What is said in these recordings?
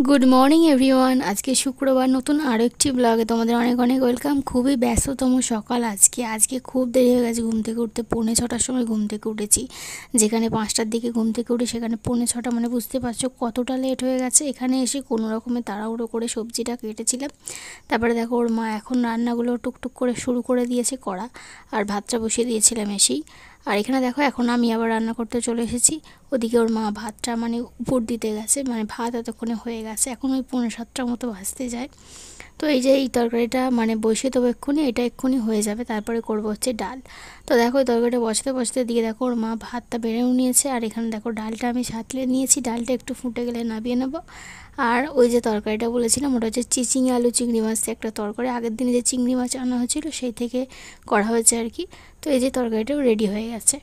Good morning everyone. আজকে শুক্রবার, নতুন আরও একটি ব্লগে তোমাদের অনেক অনেক ওয়েলকাম। খুবই ব্যস্ততম সকাল আজকে খুব দেরি হয়ে গেছে ঘুম থেকে উঠতে। 6:45 সময় ঘুম থেকে উঠেছি, যেখানে 5টার দিকে ঘুম থেকে উঠে সেখানে 6:45, মানে বুঝতে পারছো কতটা লেট হয়ে গেছে। এখানে এসে কোনো রকমে তাড়াহুড়ো করে সবজিটা কেটেছিলাম। তারপরে দেখো ওর মা এখন রান্নাগুলো টুকটুক করে শুরু করে দিয়েছে করা, আর ভাতটা বসিয়ে দিয়েছিলাম এসেই। আর এখানে দেখো এখন আমি আবার রান্না করতে চলে এসেছি। ওদিকে ওর মা ভাতটা মানে উপর দিতে গেছে, মানে ভাত এতক্ষণে হয়ে গেছে, এখন ওই 6:45 মতো ভাজতে যায়। তো এই যে এই তরকারিটা মানে বসিয়ে দেবো এক্ষুনি, এটা এক্ষুনি হয়ে যাবে, তারপরে করবো হচ্ছে ডাল। তো দেখো এই তরকারিটা বসাতে বসাতে দিকে দেখো ওর মা ভাতটা বেড়েও নিয়েছে, আর এখানে দেখো ডালটা আমি সাঁতলে নিয়েছি। ডালটা একটু ফুটে গেলে নামিয়ে নেবো। আর ওই যে তরকারিটা বলেছিলাম ওটা হচ্ছে চিচিঙে আলু চিংড়ি মাছ একটা তরকারি, আগের দিনে যে চিংড়ি মাছ আনা হয়েছিল সেই থেকে করা হয়েছে আর কি। তো এই যে তরকারিটাও রেডি হয়ে গেছে।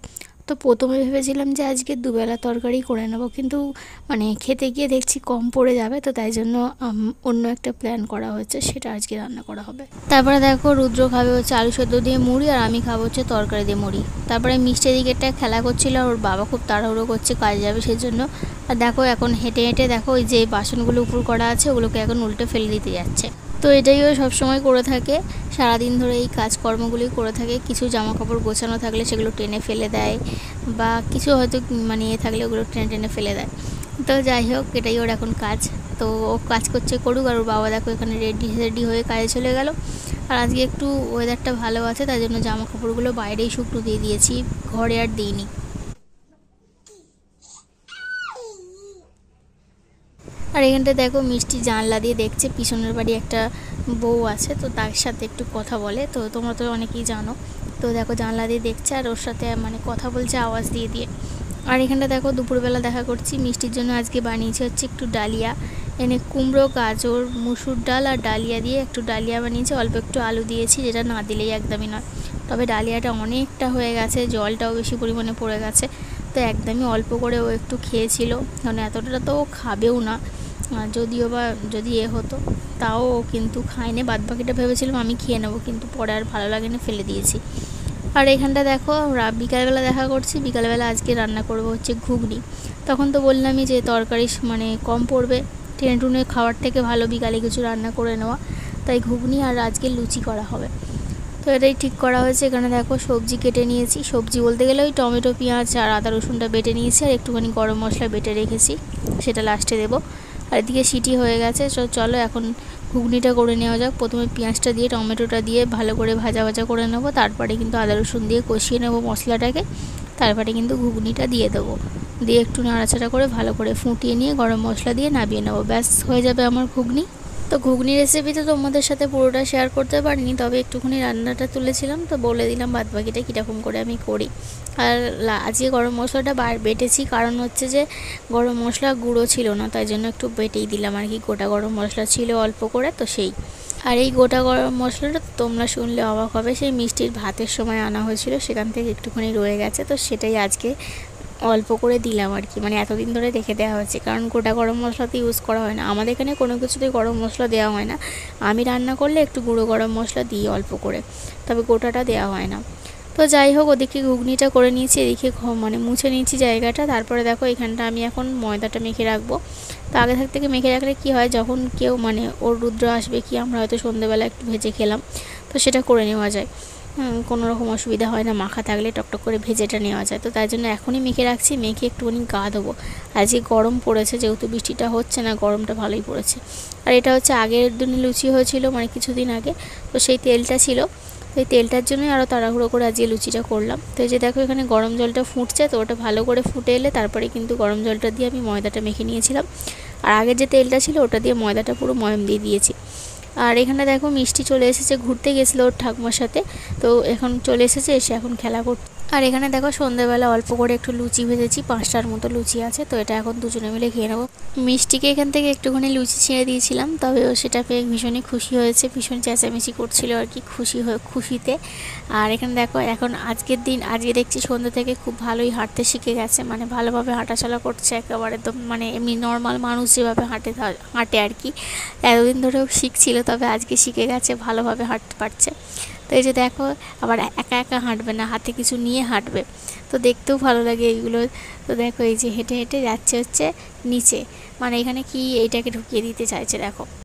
তো প্রথমে ভেবেছিলাম যে আজকে দুবেলা তরকারি করে নেব, কিন্তু মানে খেতে গিয়ে দেখছি কম পড়ে যাবে, তো তাই জন্য অন্য একটা প্ল্যান করা হয়েছে, সেটা আজকে রান্না করা হবে। তারপরে দেখো রুদ্র খাবে হচ্ছে আলু সেদ্ধ দিয়ে মুড়ি, আর আমি খাবো হচ্ছে তরকারি দিয়ে মুড়ি। তারপরে মিষ্টি দিকেরটা খেলা করছিল, ওর বাবা খুব তাড়াহুড়ো করছে কাজে যাবে সেজন্য। আর দেখো এখন হেঁটে হেঁটে দেখো ওই যে বাসনগুলো উপর করা আছে ওগুলোকে এখন উল্টে ফেলে দিতে যাচ্ছে। তো এটাই ও সবসময় করে থাকে, সারাদিন ধরে এই কাজকর্মগুলি করে থাকে। কিছু জামা কাপড় গোছানো থাকলে সেগুলো টেনে ফেলে দেয়, বা কিছু হয়তো মানে থাকলে ওগুলো টেনে টেনে ফেলে দেয়। তো যাই হোক, এটাই ওর এখন কাজ। তো ও কাজ করছে করুক, আর ওর বাবা দেখো এখানে রেডি হয়ে কাজে চলে গেল। আর আজকে একটু ওয়েদারটা ভালো আছে, তাই জন্য জামা কাপড়গুলো বাইরেই শুকনো দিয়ে দিয়েছি, ঘরে আর দিইনি। আর এখানটা দেখো মিষ্টি জানলা দিয়ে দেখছে পিছনের বাড়ি একটা বউ আছে, তো তার সাথে একটু কথা বলে। তো তোমরা তো অনেকেই জানো। তো দেখো জানলা দিয়ে দেখছে আর ওর সাথে মানে কথা বলছে আওয়াজ দিয়ে দিয়ে। আর এখানটা দেখো দুপুরবেলা দেখা করছি, মিষ্টির জন্য আজকে বানিয়েছি হচ্ছে একটু ডালিয়া। এনে কুমড়ো, গাজর, মুসুর ডাল আর ডালিয়া দিয়ে একটু ডালিয়া বানিয়েছি। অল্প একটু আলু দিয়েছি, যেটা না দিলেই একদমই নয়। তবে ডালিয়াটা অনেকটা হয়ে গেছে, জলটাও বেশি পরিমাণে পড়ে গেছে, তো একদমই অল্প করে ও একটু খেয়েছিল, কারণ এতটা তো ও খাবেও না। যদিও বা যদি হতো তাও কিন্তু খাইনি, বাদবাকিটা ভেবেছিলাম আমি খেয়ে নেবো, কিন্তু পরে আর ভালো লাগেনি, ফেলে দিয়েছি। আর এখানটা দেখো বিকালবেলা দেখা করছি। বিকালবেলা আজকে রান্না করব হচ্ছে ঘুগনি। তখন তো বললামই যে তরকারি মানে কম পড়বে, টেনে টুনে খাওয়ার থেকে ভালো বিকালে কিছু রান্না করে নেওয়া, তাই ঘুগনি আর আজকে লুচি করা হবে। তো এটাই ঠিক করা হয়েছে। এখানে দেখো সবজি কেটে নিয়েছি, সবজি বলতে গেলে ওই টমেটো, পেঁয়াজ আর আদা রসুনটা বেটে নিয়েছি, আর একটুখানি গরম মশলা বেটে রেখেছি, সেটা লাস্টে দেবো। আর এদিকে সিটি হয়ে গেছে, চলো এখন ঘুগনিটা করে নেওয়া যাক। প্রথমে পেঁয়াজটা দিয়ে টমেটোটা দিয়ে ভালো করে ভাজা ভাজা করে নেবো, তারপরে কিন্তু আদা রসুন দিয়ে কষিয়ে নেবো মশলাটাকে, তারপরে কিন্তু ঘুগনিটা দিয়ে দেবো, দিয়ে একটু নাড়াচাড়া করে ভালো করে ফুটিয়ে নিয়ে গরম মশলা দিয়ে নামিয়ে নেবো, ব্যাস হয়ে যাবে আমার ঘুগনি। তো ঘুগনি রেসিপি তো তোমাদের সাথে পুরোটা শেয়ার করতে পারিনি, তবে একটুখানি রান্নাটা তুলেছিলাম, তো বলে দিলাম বাদবাকিটা কীরকম করে আমি করি। আর আজকে গরম মশলাটা বেটেছি, কারণ হচ্ছে যে গরম মশলা গুঁড়ো ছিল না, তাই জন্য একটু বেটেই দিলাম আর কি। গোটা গরম মশলা ছিল অল্প করে, তো সেই। আর এই গোটা গরম মশলাটা তোমরা শুনলে অবাক হবে, সেই মিষ্টির ভাতের সময় আনা হয়েছিল, সেখান থেকে একটুখানি রয়ে গেছে, তো সেটাই আজকে অল্প করে দিলাম আর কি। মানে এতদিন ধরে রেখে দেওয়া হয়েছে, কারণ গোটা গরম মশলা তো ইউজ করা হয় না আমাদের এখানে, কোনো কিছুতেই গরম মশলা দেওয়া হয় না। আমি রান্না করলে একটু গুঁড়ো গরম মশলা দিই অল্প করে, তবে গোটাটা দেওয়া হয় না। তো যাই হোক, ওদিকে ঘুগনিটা করে নিয়েছি, এদিকে মানে মুছে নিয়েছি জায়গাটা। তারপরে দেখো এখানটা আমি এখন ময়দাটা মেখে রাখবো। তো আগে থেকে মেখে রাখলে কি হয়, যখন কেউ মানে ওর রুদ্র আসবে কি আমরা হয়তো সন্ধ্যেবেলা একটু ভেজে খেলাম, তো সেটা করে নেওয়া যায়, কোনো রকম অসুবিধা হয় না, মাখা থাকলে টকটক করে ভেজেটা নেওয়া যায়। তো তাই জন্য এখনই মেখে রাখছি, মেখে একটুখানি গা দেবো। আজকে গরম পড়েছে, যেহেতু বৃষ্টিটা হচ্ছে না, গরমটা ভালোই পড়েছে। আর এটা হচ্ছে আগের দিনে লুচি হয়েছিল, মানে কিছুদিন আগে, তো সেই তেলটা ছিল, তো এই তেলটার জন্যই আরও তাড়াহুড়ো করে আজকে লুচিটা করলাম। তো এই যে দেখো এখানে গরম জলটা ফুটছে, তো ওটা ভালো করে ফুটে এলে তারপরে কিন্তু গরম জলটা দিয়ে আমি ময়দাটা মেখে নিয়েছিলাম, আর আগের যে তেলটা ছিল ওটা দিয়ে ময়দাটা পুরো ময়ম দিয়ে দিয়েছি। আর এখানে দেখো মিষ্টি চলে এসেছে, ঘুরতে গেছিলো ওর ঠাকুমার সাথে, তো এখন চলে এসেছে, এসে এখন খেলা করছে। আর এখানে দেখো সন্ধ্যেবেলা অল্প করে একটু লুচি ভেজেছি, 5টার মতো লুচি আছে, তো এটা এখন দুজনে মিলে খেয়ে নেবো। মিষ্টিকে এখান থেকে একটুখানি লুচি ছিঁড়ে দিয়েছিলাম, তবে ও সেটা পেয়ে ভীষণই খুশি হয়েছে, ভীষণ চেঁচামেচি করছিল আর কি খুশিতে। আর এখানে দেখো এখন আজকে দেখছি সন্ধ্যে থেকে খুব ভালোই হাঁটতে শিখে গেছে, মানে ভালোভাবে হাঁটাচলা করছে একেবারে, তো মানে এমনি নর্মাল মানুষ যেভাবে হাঁটে আর কি, এতদিন ধরেও শিখছিল, তবে আজকে শিখে গেছে, ভালোভাবে হাঁটতে পারছে। তো এই যে দেখো আবার একা একা হাঁটবে না, হাতে কিছু নিয়ে হাঁটবে, তো দেখতেও ভালো লাগে এইগুলো। তো দেখো এই যে হেঁটে হেঁটে যাচ্ছে হচ্ছে নিচে, মানে এখানে কি এইটাকে ঢুকিয়ে দিতে চাইছে দেখো।